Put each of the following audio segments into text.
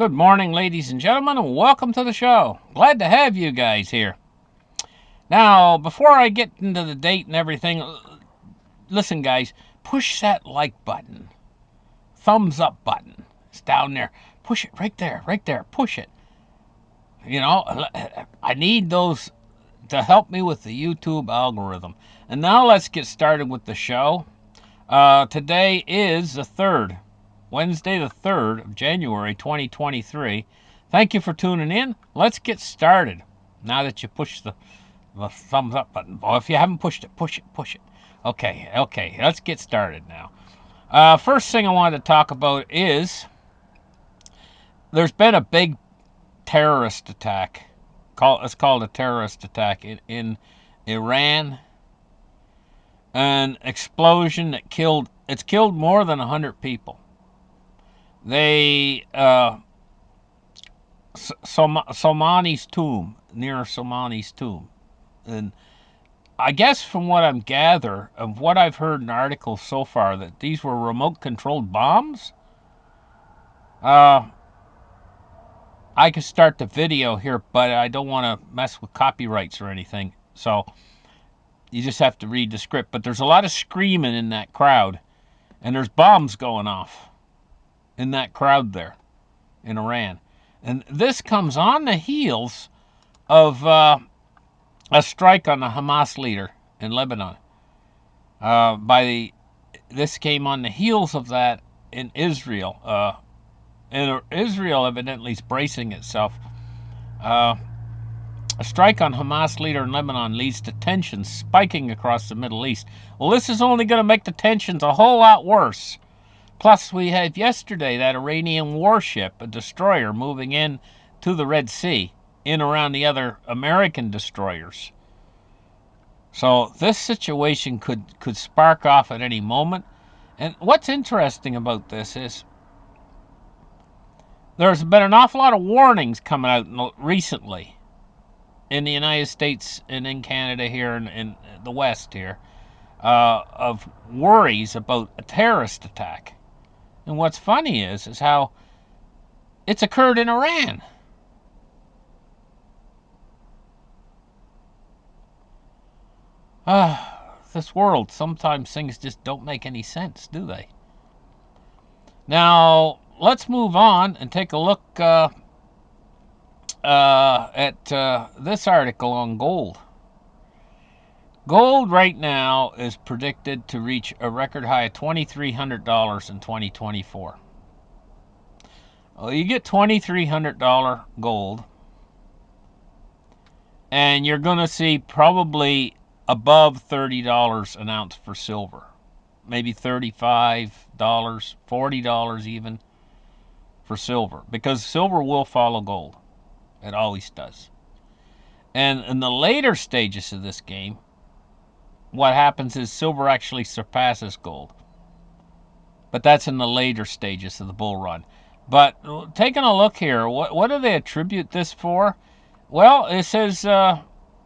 Good morning, ladies and gentlemen, and welcome to the show. Glad to have you guys here. Now, before I get into the date and everything, listen, guys, push that like button, thumbs up button. It's down there. Push it right there, right there. Push it. You know, I need those to help me with the YouTube algorithm. And now let's get started with the show. Today is the 3rd, Wednesday the 3rd of January 2023. Thank you for tuning in. Let's get started. Now that you push the thumbs up button. Well, if you haven't pushed it, push it, push it. Okay, let's get started now. First thing I wanted to talk about is there's been a big terrorist attack. It's called a terrorist attack in Iran. An explosion that killed more than 100 people. They Soleimani's tomb, near Soleimani's tomb, and I guess from what I'm gather of what I've heard in articles so far that these were remote controlled bombs. I could start the video here, but I don't want to mess with copyrights or anything, so you just have to read the script. But there's a lot of screaming in that crowd, and there's bombs going off in that crowd there in Iran. And this comes on the heels of a strike on the Hamas leader in Lebanon. This came on the heels of that in Israel. And Israel evidently is bracing itself. A strike on Hamas leader in Lebanon leads to tensions spiking across the Middle East. Well, this is only going to make the tensions a whole lot worse. Plus, we had yesterday that Iranian warship, a destroyer, moving in to the Red Sea, in around the other American destroyers. So this situation could spark off at any moment. And what's interesting about this is there's been an awful lot of warnings coming out recently in the United States and in Canada here and in the West here of worries about a terrorist attack. And what's funny is how it's occurred in Iran. This world, sometimes things just don't make any sense, do they? Now, let's move on and take a look at this article on gold. Gold right now is predicted to reach a record high of $2,300 in 2024. Well, you get $2,300 gold, and you're going to see probably above $30 an ounce for silver. Maybe $35, $40 even for silver, because silver will follow gold. It always does. And in the later stages of this game, what happens is silver actually surpasses gold. But that's in the later stages of the bull run. But taking a look here, what do they attribute this for? Well, it says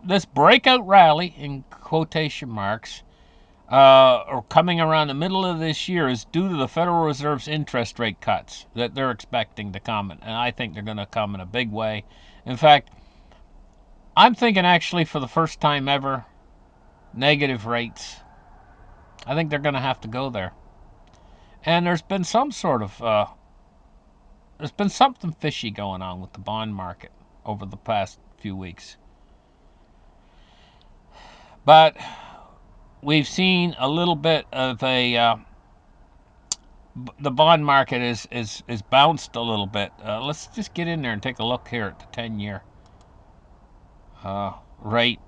this breakout rally, in quotation marks, or coming around the middle of this year is due to the Federal Reserve's interest rate cuts that they're expecting to come. And I think they're going to come in a big way. In fact, I'm thinking actually for the first time ever, negative rates. I think they're going to have to go there. And there's been some sort of there's been something fishy going on with the bond market over the past few weeks. But we've seen a little bit of the bond market is bounced a little bit. Let's just get in there and take a look here at the 10-year rate.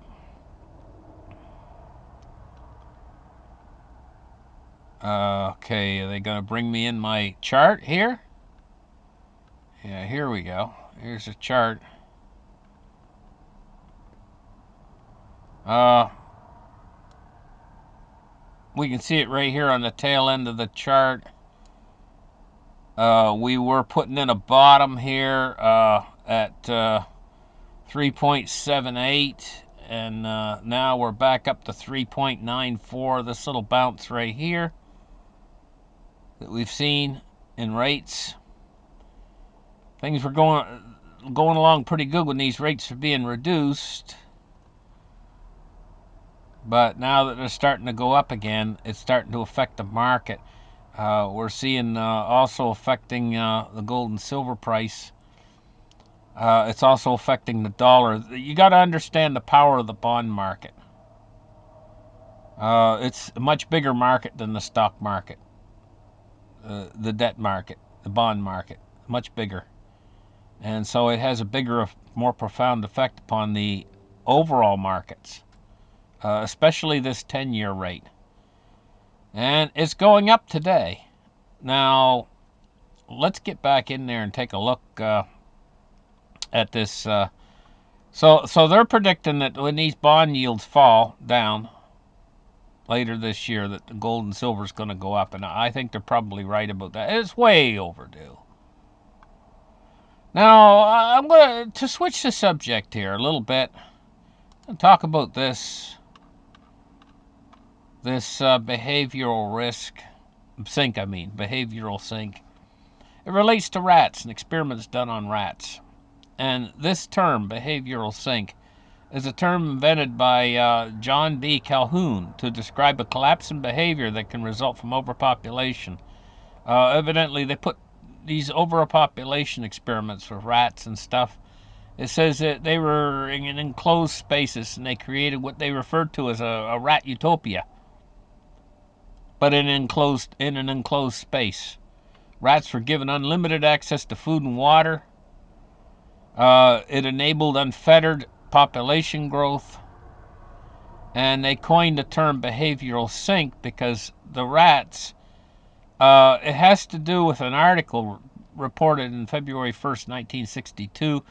Okay, are they going to bring me in my chart here? Yeah, here we go. Here's a chart. We can see it right here on the tail end of the chart. We were putting in a bottom here at 3.78, and now we're back up to 3.94. This little bounce right here that we've seen in rates. Things were going along pretty good when these rates are being reduced. But now that they're starting to go up again, it's starting to affect the market. We're seeing also affecting the gold and silver price. It's also affecting the dollar. You got to understand the power of the bond market. It's a much bigger market than the stock market, the debt market, the bond market, much bigger. And so it has a bigger, more profound effect upon the overall markets, especially this 10-year rate. And it's going up today. Now, let's get back in there and take a look at this. So they're predicting that when these bond yields fall down later this year, that the gold and silver is going to go up, and I think they're probably right about that. It's way overdue. Now, I'm going to switch the subject here a little bit and talk about this behavioral risk sink. I mean, behavioral sink. It relates to rats and experiments done on rats. And this term, behavioral sink, is a term invented by John B. Calhoun to describe a collapse in behavior that can result from overpopulation. Evidently, they put these overpopulation experiments with rats and stuff. It says that they were in enclosed spaces and they created what they referred to as a rat utopia, but in an enclosed space. Rats were given unlimited access to food and water. It enabled unfettered population growth. And they coined the term behavioral sink because the rats, it has to do with an article reported in February 1st, 1962,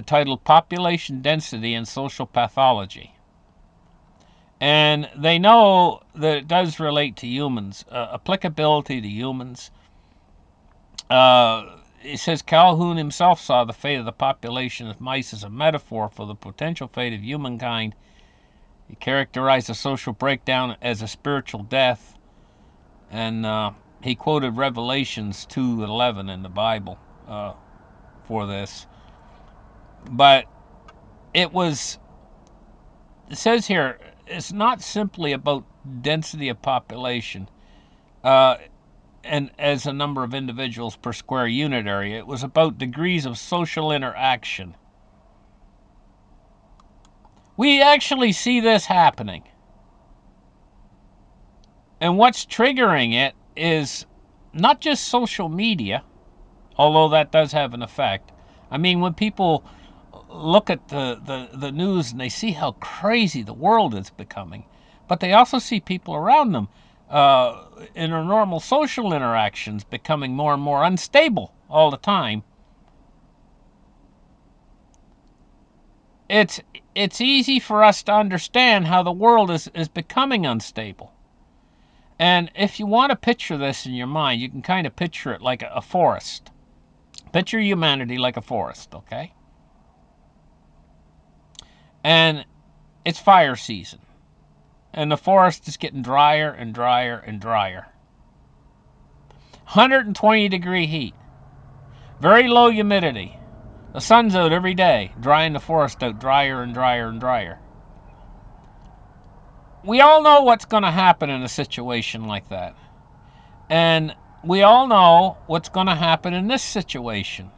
titled Population Density and Social Pathology. And they know that it does relate to humans, applicability to humans. It says Calhoun himself saw the fate of the population of mice as a metaphor for the potential fate of humankind. He characterized the social breakdown as a spiritual death, and he quoted Revelations 2:11 in the Bible for this. But it says here, it's not simply about density of population and as a number of individuals per square unit area. It was about degrees of social interaction. We actually see this happening. And what's triggering it is not just social media, although that does have an effect. I mean, when people look at the news and they see how crazy the world is becoming, but they also see people around them in their normal social interactions becoming more and more unstable all the time. It's easy for us to understand how the world is becoming unstable. And if you want to picture this in your mind, you can kind of picture it like a forest. Picture humanity like a forest, okay? And it's fire season. And the forest is getting drier and drier and drier. 120-degree heat. Very low humidity. The sun's out every day, drying the forest out drier and drier and drier. We all know what's going to happen in a situation like that. And we all know what's going to happen in this situation.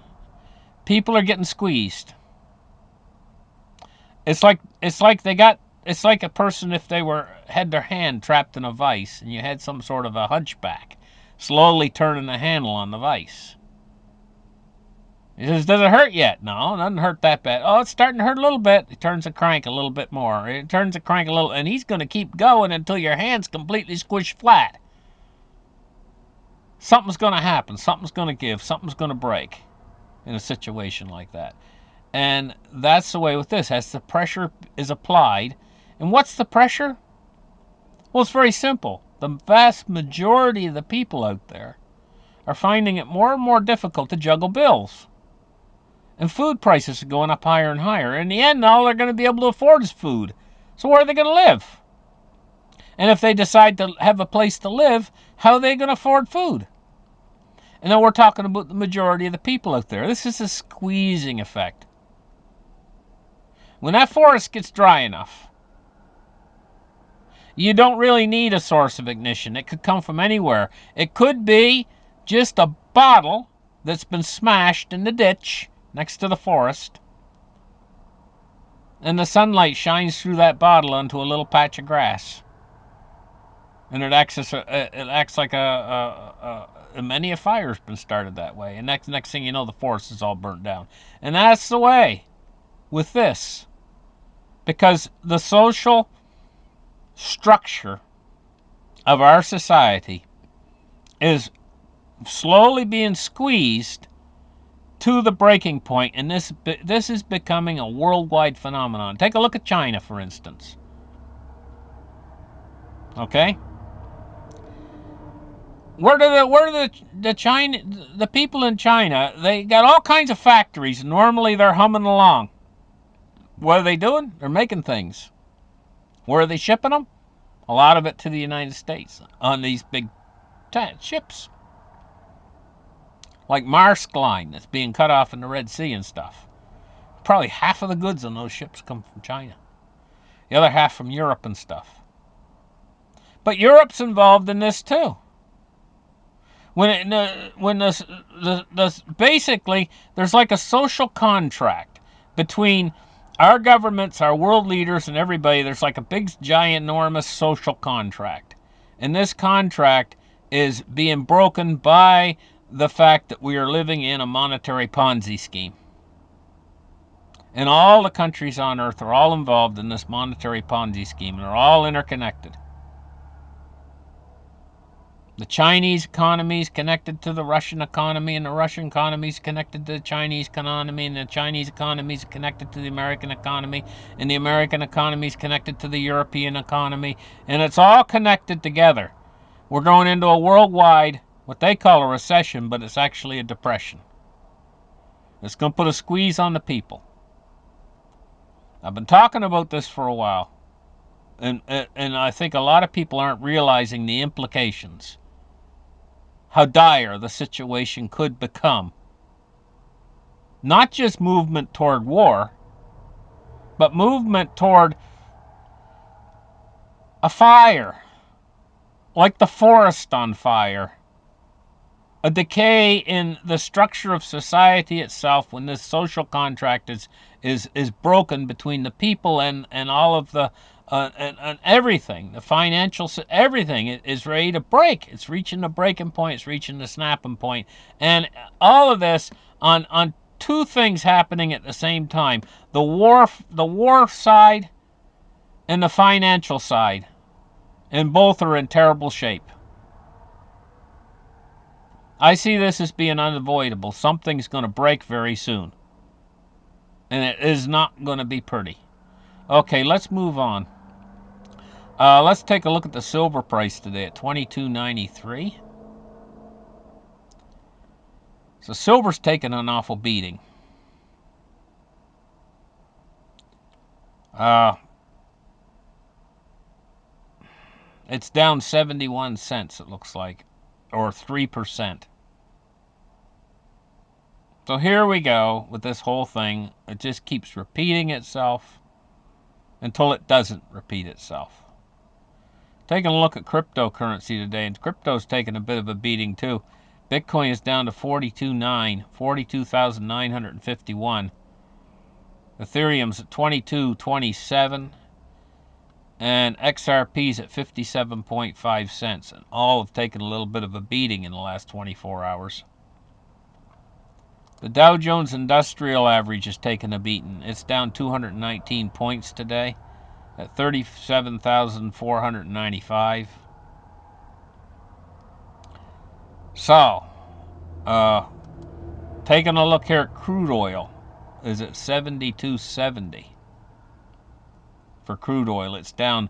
People are getting squeezed. It's like a person if they had their hand trapped in a vise and you had some sort of a hunchback slowly turning the handle on the vise. He says, does it hurt yet? No, it doesn't hurt that bad. Oh, it's starting to hurt a little bit. He turns the crank a little bit more. It turns the crank a little, and he's going to keep going until your hand's completely squished flat. Something's going to happen. Something's going to give. Something's going to break in a situation like that. And that's the way with this. As the pressure is applied, and what's the pressure? Well, it's very simple. The vast majority of the people out there are finding it more and more difficult to juggle bills. And food prices are going up higher and higher. In the end, all they're going to be able to afford is food. So where are they going to live? And if they decide to have a place to live, how are they going to afford food? And then we're talking about the majority of the people out there. This is a squeezing effect. When that forest gets dry enough, you don't really need a source of ignition. It could come from anywhere. It could be just a bottle that's been smashed in the ditch next to the forest, and the sunlight shines through that bottle onto a little patch of grass, and it acts like many a fire's been started that way, and next thing you know, the forest is all burnt down. And that's the way with this, because the social structure of our society is slowly being squeezed to the breaking point, and this is becoming a worldwide phenomenon. Take a look at China, for instance. Okay, where do the people in China? They got all kinds of factories. And normally they're humming along. What are they doing? They're making things. Where are they shipping them? A lot of it to the United States on these big ships, like Maersk Line that's being cut off in the Red Sea and stuff. Probably half of the goods on those ships come from China. The other half from Europe and stuff. But Europe's involved in this too. Basically, there's like a social contract between our governments, our world leaders, and everybody. There's like a big, giant, enormous social contract. And this contract is being broken by the fact that we are living in a monetary Ponzi scheme. And all the countries on earth are all involved in this monetary Ponzi scheme, and they're all interconnected. The Chinese economy is connected to the Russian economy, and the Russian economy is connected to the Chinese economy, and the Chinese economy is connected to the American economy, and the American economy is connected to the European economy, and it's all connected together. We're going into a worldwide, what they call a recession, but it's actually a depression. It's going to put a squeeze on the people. I've been talking about this for a while, and I think a lot of people aren't realizing the implications. How dire the situation could become. Not just movement toward war, but movement toward a fire, like the forest on fire. A decay in the structure of society itself when this social contract is broken between the people and all of the and everything, the financial, everything is ready to break. It's reaching the breaking point. It's reaching the snapping point. And all of this on two things happening at the same time: the war side and the financial side, and both are in terrible shape. I see this as being unavoidable. Something's going to break very soon, and it is not going to be pretty. Okay, let's move on. Let's take a look at the silver price today at $22.93. So silver's taking an awful beating. It's down 71 cents, it looks like, or 3%. So here we go with this whole thing. It just keeps repeating itself until it doesn't repeat itself. Taking a look at cryptocurrency today, and crypto's taking a bit of a beating too. Bitcoin is down to 42,951. Ethereum's at 22.27, and XRP's at 57.5 cents. And all have taken a little bit of a beating in the last 24 hours. The Dow Jones Industrial Average has taken a beating. It's down 219 points today at 37,495. So, taking a look here at crude oil, is at 72.70 for crude oil. It's down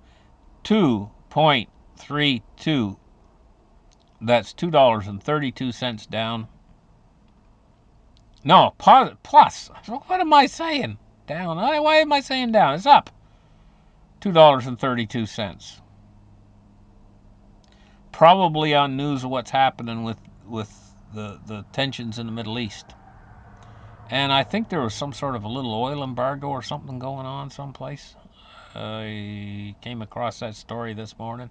2.32. That's $2.32 down. No, plus. What am I saying? Down. Why am I saying down? It's up. $2.32. Probably on news of what's happening with the tensions in the Middle East. And I think there was some sort of a little oil embargo or something going on someplace. I came across that story this morning.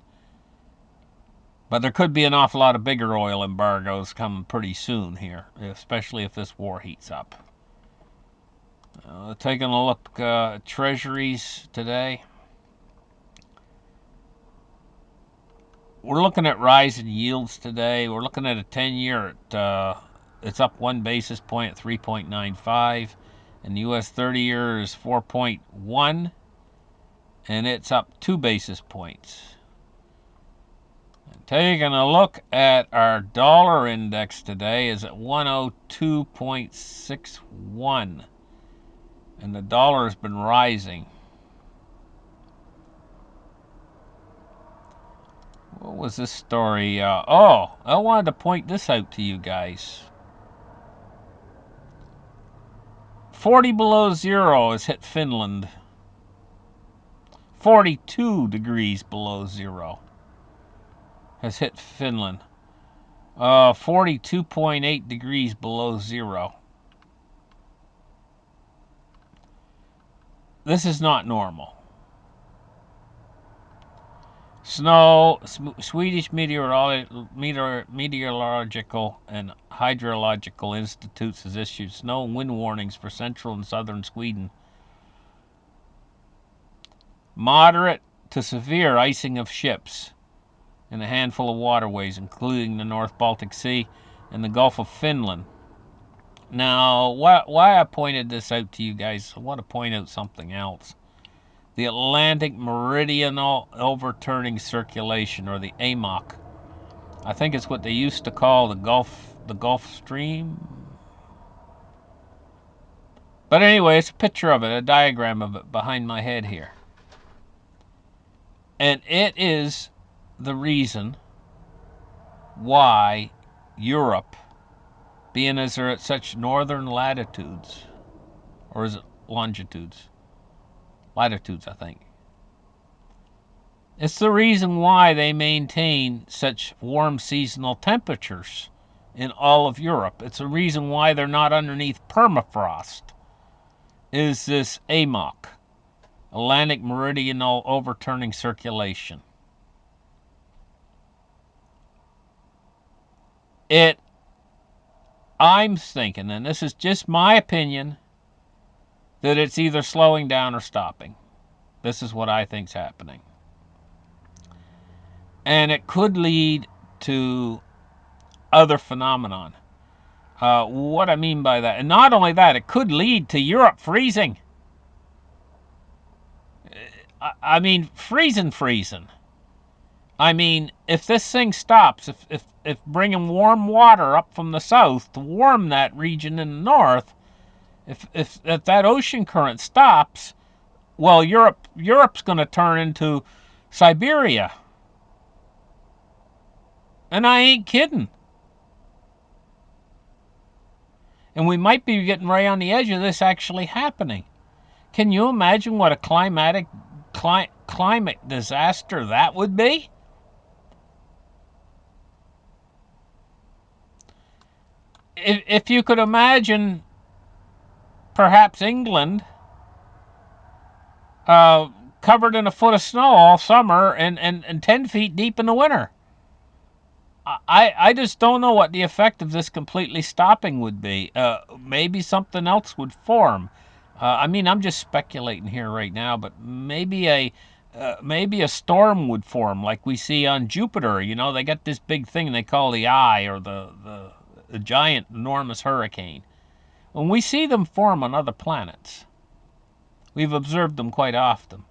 But there could be an awful lot of bigger oil embargoes coming pretty soon here, especially if this war heats up. Taking a look at treasuries today. We're looking at rising yields today. We're looking at a 10-year at it's up 1 basis point at 3.95, and the U.S. 30-year is 4.1, and it's up 2 basis points. Taking a look at our dollar index today is at 102.61, and the dollar has been rising. What was this story? I wanted to point this out to you guys. 40 below zero has hit Finland. 42 degrees below zero has hit Finland. 42.8 degrees below zero. This is not normal. Snow, Swedish Meteorological and Hydrological Institutes has issued snow and wind warnings for central and southern Sweden. Moderate to severe icing of ships in a handful of waterways, including the North Baltic Sea and the Gulf of Finland. Now, why I pointed this out to you guys, I want to point out something else. The Atlantic Meridional Overturning Circulation, or the Amoc. I think it's what they used to call the Gulf Stream. But anyway, it's a picture of it, a diagram of it behind my head here. And it is the reason why Europe, being as they're at such northern latitudes, or is it longitudes? Latitudes, I think. It's the reason why they maintain such warm seasonal temperatures in all of Europe. It's the reason why they're not underneath permafrost. Is this Amoc, Atlantic Meridional Overturning Circulation. I'm thinking, and this is just my opinion, that it's either slowing down or stopping. This is what I think's happening. And it could lead to other phenomenon. What I mean by that, and not only that, it could lead to Europe freezing. I mean, freezing. I mean, if this thing stops, if bringing warm water up from the south to warm that region in the north, if that ocean current stops, well, Europe's going to turn into Siberia. And I ain't kidding. And we might be getting right on the edge of this actually happening. Can you imagine what a climate disaster that would be? If you could imagine perhaps England covered in a foot of snow all summer and 10 feet deep in the winter. I just don't know what the effect of this completely stopping would be. Maybe something else would form. I mean, I'm just speculating here right now, but maybe a storm would form like we see on Jupiter. You know, they got this big thing they call the eye, or the giant, enormous hurricane. When we see them form on other planets, we've observed them quite often.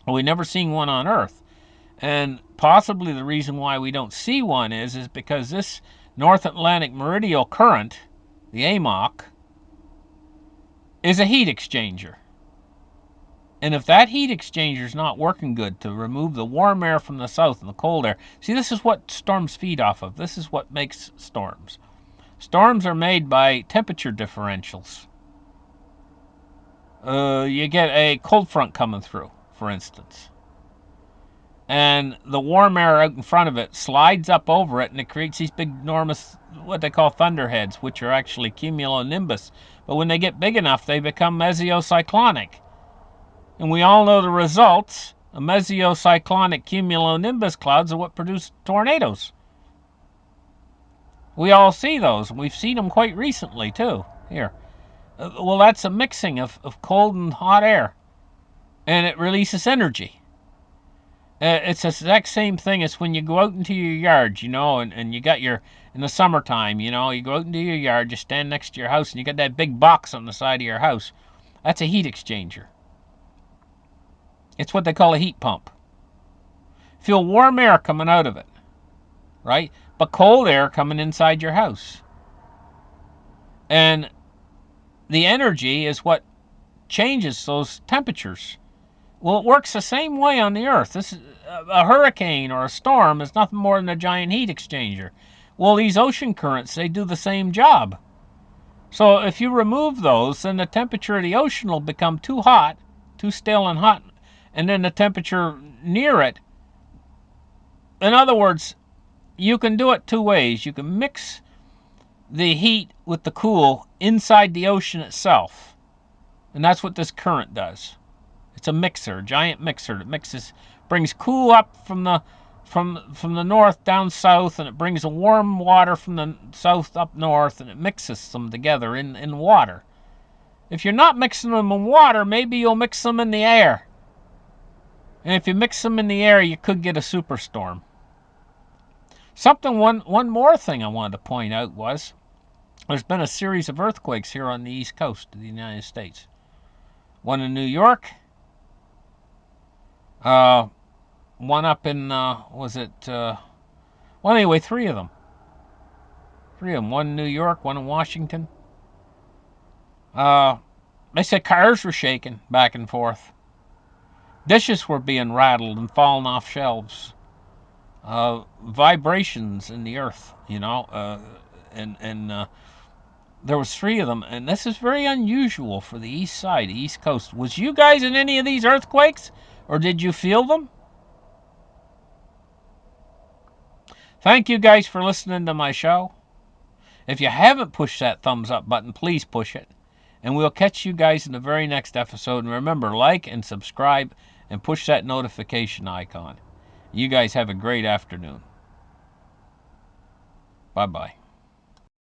We've never seen one on Earth. And possibly the reason why we don't see one is because this North Atlantic Meridional Current, the Amoc, is a heat exchanger. And if that heat exchanger is not working good to remove the warm air from the south and the cold air, see, this is what storms feed off of. This is what makes storms. Storms are made by temperature differentials. You get a cold front coming through, for instance. and the warm air out in front of it slides up over it, and it creates these big, enormous, what they call thunderheads, which are actually cumulonimbus. But when they get big enough, they become mesocyclonic. And we all know the results. A mesocyclonic cumulonimbus clouds are what produce tornadoes. We all see those, and we've seen them quite recently, too. Here. Well, that's a mixing of cold and hot air, and it releases energy. It's the exact same thing as when you go out into your yard, and you got in the summertime, you go out into your yard, you stand next to your house, and you got that big box on the side of your house. That's a heat exchanger. It's what they call a heat pump. Feel warm air coming out of it, right? But cold air coming inside your house. And the energy is what changes those temperatures. Well, it works the same way on the Earth. A hurricane or a storm is nothing more than a giant heat exchanger. Well, these ocean currents, they do the same job. So if you remove those, then the temperature of the ocean will become too hot, too stale and hot, and then the temperature near it. In other words, you can do it two ways. You can mix the heat with the cool inside the ocean itself, and that's what this current does. It's a mixer, a giant mixer that brings cool up from the north down south, and it brings the warm water from the south up north, and it mixes them together in water. If you're not mixing them in water, maybe you'll mix them in the air. And if you mix them in the air, you could get a superstorm. One more thing I wanted to point out was there's been a series of earthquakes here on the east coast of the United States. One in New York, one up in, well, anyway, three of them. One in New York, one in Washington. They said cars were shaking back and forth. Dishes were being rattled and falling off shelves. Vibrations in the earth, and there was three of them, and this is very unusual for the east side, the east coast. Was you guys in any of these earthquakes, or did you feel them? Thank you guys for listening to my show. If you haven't pushed that thumbs up button, please push it. And we'll catch you guys in the very next episode. And remember, like and subscribe and push that notification icon. You guys have a great afternoon. Bye-bye.